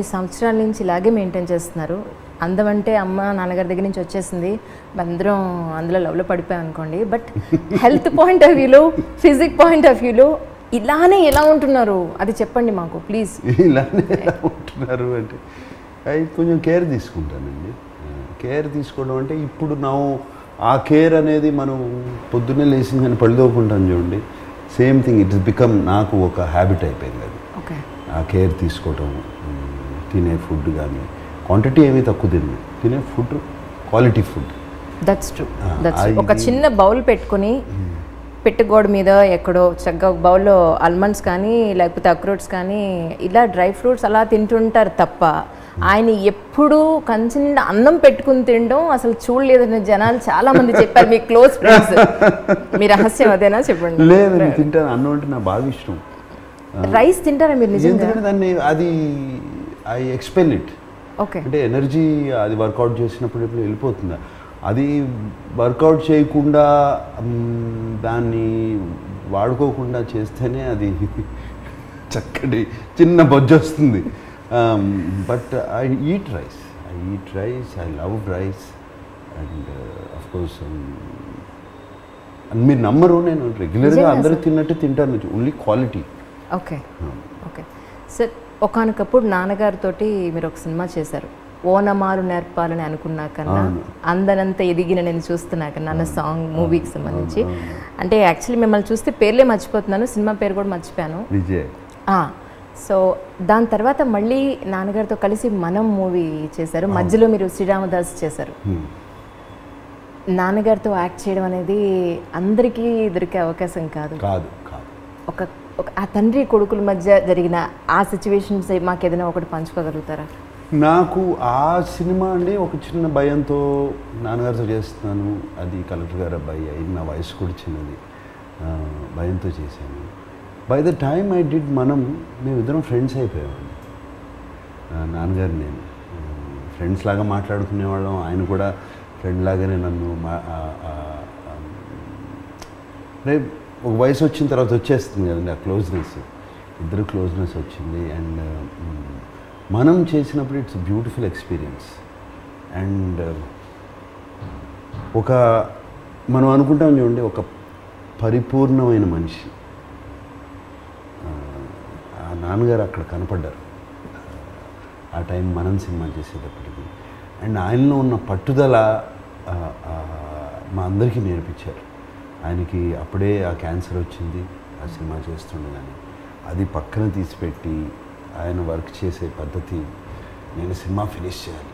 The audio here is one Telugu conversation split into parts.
ఈ సంవత్సరాల నుంచి ఇలాగే మెయింటైన్ చేస్తున్నారు. అందం అంటే అమ్మ నాన్నగారి దగ్గర నుంచి వచ్చేసింది, అందరం అందులో లవ్లో పడిపోయాం అనుకోండి. బట్ హెల్త్ పాయింట్ ఆఫ్ వ్యూలో, ఫిజిక్ పాయింట్ ఆఫ్ వ్యూలో ఇలానే ఎలా ఉంటున్నారు అది చెప్పండి మాకు ప్లీజ్. ఇలానే ఎలా ఉంటున్నారు అంటే అది కొంచెం కేర్ తీసుకుంటానండి. కేర్ తీసుకోవడం అంటే ఇప్పుడు ఆ కేర్ అనేది మనం పొద్దున్నే లేచి కానీ పళ్ళుదోకుంటాను చూడండి, సేమ్ థింగ్ ఇట్స్ బికమ్ నాకు ఒక హ్యాబిట్ అయిపోయింది అది. ఓకే, ఆ కేర్ తీసుకోవటం, తినే ఫుడ్ కానీ క్వాంటిటీ ఏమీ తక్కువ తినే food, quality food. That's true. ఒక చిన్న బౌల్ పెట్టుకుని పెట్టుగోడ మీద ఎక్కడో చక్కగా బౌల్లో ఆల్మండ్స్ కానీ లేకపోతే అక్రోట్స్ కానీ ఇలా డ్రై ఫ్రూట్స్ అలా తింటుంటారు తప్ప ఆయన ఎప్పుడూ కంచి నిండా అన్నం పెట్టుకుని తినడం అసలు చూడలేదని జనాలు చాలా మంది చెప్పారు. మీ క్లోజ్ ఫ్రెండ్స్, మీ రహస్యం అదేనా చెప్పండి. లేదు, నేను తింటాను. అన్నం అంటే నాకు బాగా ఇష్టం. రైస్ తింటారా మీరు నిజంగా? దాన్ని అది ఐ ఎక్స్పెల్ ఇట్. ఓకే, అంటే ఎనర్జీ అది వర్కౌట్ చేసినప్పుడు ఎప్పుడు వెళ్ళిపోతుందా, అది వర్కౌట్ చేయకుండా దాన్ని వాడుకోకుండా చేస్తేనే అది చక్కటి చిన్న బొజ్జు వస్తుంది. But I eat rice, I love rice. And of course మీరు నమ్మరు, నేను రెగ్యులర్గా అందరూ తిన్నట్టు తింటాను, only quality. Okay okay sir, ఒకానొకప్పుడు నాన్నగారితో మీరు ఒక సినిమా చేశారు, ఓనమాలు నేర్పాలని అనుకున్నా కన్నా అందనంత ఎదిగిన నేను చూస్తున్నా కన్నా అన్న సాంగ్, మూవీకి సంబంధించి. అంటే యాక్చువల్లీ మిమ్మల్ని చూస్తే పేర్లే మర్చిపోతున్నాను, సినిమా పేరు కూడా మర్చిపోయాను. విజయ్. సో దాని తర్వాత మళ్ళీ నాన్నగారితో కలిసి మనం మూవీ చేశారు, మధ్యలో మీరు శ్రీరామదాస్ చేశారు. నాన్నగారితో యాక్ట్ చేయడం అనేది అందరికీ దొరికే అవకాశం కాదు. ఒక ఆ తండ్రి కొడుకుల మధ్య జరిగిన ఆ సిచ్యువేషన్స్ మాకు ఏదైనా ఒకటి పంచుకోగలుగుతారా? నాకు ఆ సినిమా అండి ఒక చిన్న భయంతో నాన్నగారితో చేస్తున్నాను, అది కలెక్టర్ గారు అబ్బాయి అయింది, నా వయసు కూడా చిన్నది, భయంతో చేశాను. By the time I did మేమిద్దరం ఫ్రెండ్స్ అయిపోయామండి. నాన్నగారు నేను ఫ్రెండ్స్ లాగా మాట్లాడుకునేవాళ్ళం, ఆయన కూడా ఫ్రెండ్ లాగానే నన్ను రేపు ఒక వయసు వచ్చిన తర్వాత వచ్చేస్తుంది కదండి ఆ క్లోజ్నెస్, ఇద్దరు క్లోజ్నెస్ వచ్చింది. అండ్ మనం చేసినప్పుడు ఇట్స్ బ్యూటిఫుల్ ఎక్స్పీరియన్స్. అండ్ మనం అనుకుంటాం చూడండి, ఒక పరిపూర్ణమైన మనిషి, ఆ నాన్నగారు అక్కడ కనపడ్డారు ఆ టైం మనం సినిమా చేసేటప్పటికి. అండ్ ఆయనలో ఉన్న పట్టుదల మా అందరికీ నేర్పించారు. ఆయనకి అప్పుడే ఆ క్యాన్సర్ వచ్చింది ఆ సినిమా చేస్తుండగానే, అది పక్కన తీసిపెట్టి ఆయన వర్క్ చేసే పద్ధతి, నేను సినిమా ఫినిష్ చేయాలి,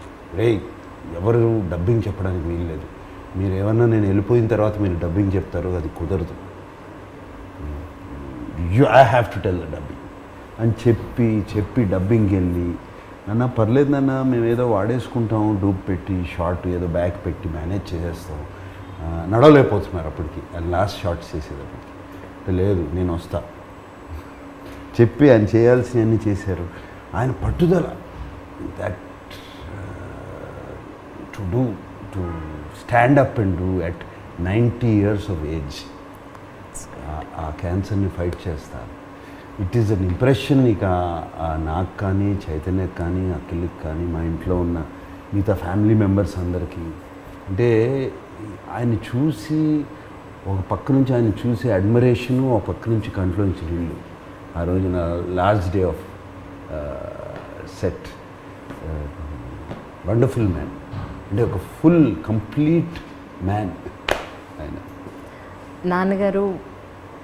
ఎవరు డబ్బింగ్ చెప్పడానికి వీల్లేదు, మీరు ఏమన్నా నేను వెళ్ళిపోయిన తర్వాత మీరు డబ్బింగ్ చెప్తారు, అది కుదరదు, I have to tell the dubbing అని చెప్పి డబ్బింగ్కి వెళ్ళి, నాన్న పర్లేదు నాన్న మేము ఏదో వాడేసుకుంటాం, డూప్ పెట్టి షార్ట్ ఏదో బ్యాక్ పెట్టి మేనేజ్ చేసేస్తాం, నడవలేకపోతున్నారు అప్పటికి లాస్ట్ షార్ట్స్ చేసేటప్పటికి, లేదు నేను వస్తా చెప్పి ఆయన చేయాల్సినవన్నీ చేశారు. ఆయన పట్టుదల, that to stand up and do at 90 years of age ఆ క్యాన్సర్ని ఫైట్ చేస్తారు. It is an impression. ఇక నాకు కానీ, చైతన్యకి కానీ, అఖిల్కి కానీ, మా ఇంట్లో ఉన్న మిగతా ఫ్యామిలీ మెంబర్స్ అందరికీ, అంటే ఆయన చూసి ఒక పక్క నుంచి ఆయన చూసే అడ్మిరేషను, ఒక పక్క నుంచి కంట్లోంచి నీళ్ళు. ఆ రోజున last day of set, wonderful man, అంటే ఒక ఫుల్ కంప్లీట్ మ్యాన్ ఆయన. నాన్నగారు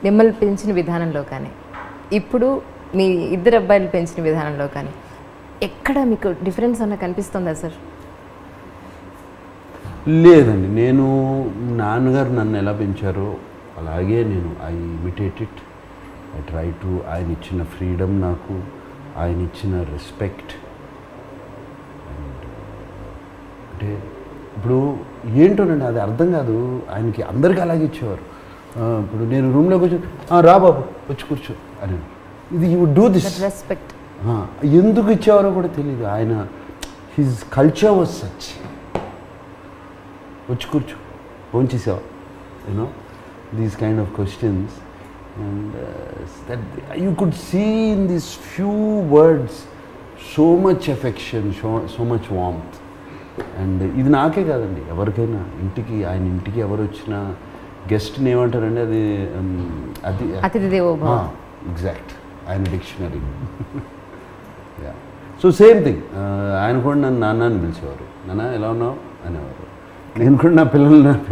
మిమ్మల్ని పెంచిన విధానంలో కానీ, ఇప్పుడు మీ ఇద్దరు అబ్బాయిలు పెంచిన విధానంలో కానీ ఎక్కడ మీకు డిఫరెన్స్ అన్న కనిపిస్తుందా సార్? లేదండి, నేను నాన్నగారు నన్ను ఎలా పెంచారో అలాగే నేను I imitate it. I try to. ఆయన ఇచ్చిన ఫ్రీడమ్ నాకు, ఆయన ఇచ్చిన రెస్పెక్ట్. అండ్ అంటే ఇప్పుడు ఏంటోనండి అది అర్థం కాదు, ఆయనకి అందరికీ అలాగే ఇచ్చేవారు. ఇప్పుడు నేను రూమ్లోకి వచ్చి రా బాబు వచ్చి కూర్చో అని, ఇది యూ డూ దిస్ రెస్పెక్ట్ ఎందుకు ఇచ్చేవారో కూడా తెలియదు. ఆయన హిజ్ కల్చర్ వాజ్ సచ్, వచ్చి కూర్చో, ఫోన్ చేసావా, you know these kind of questions. And that you could see in these few words so much affection, so much warmth. And ఇది నాకే కాదండి, ఎవరికైనా ఆయన ఇంటికి ఎవరు వచ్చినా గెస్ట్ని ఏమంటారండి, అది అతిథి దేవో భవ. ఎగ్జాక్ట్, ఆయన dictionary. Yeah, so same thing. ఆయన కూడా నన్ను నాన్న అని పిలిచేవారు. నాన్న ఎలా ఉన్నావు అనేవారు. నేను కూడా నా పిల్లల్ని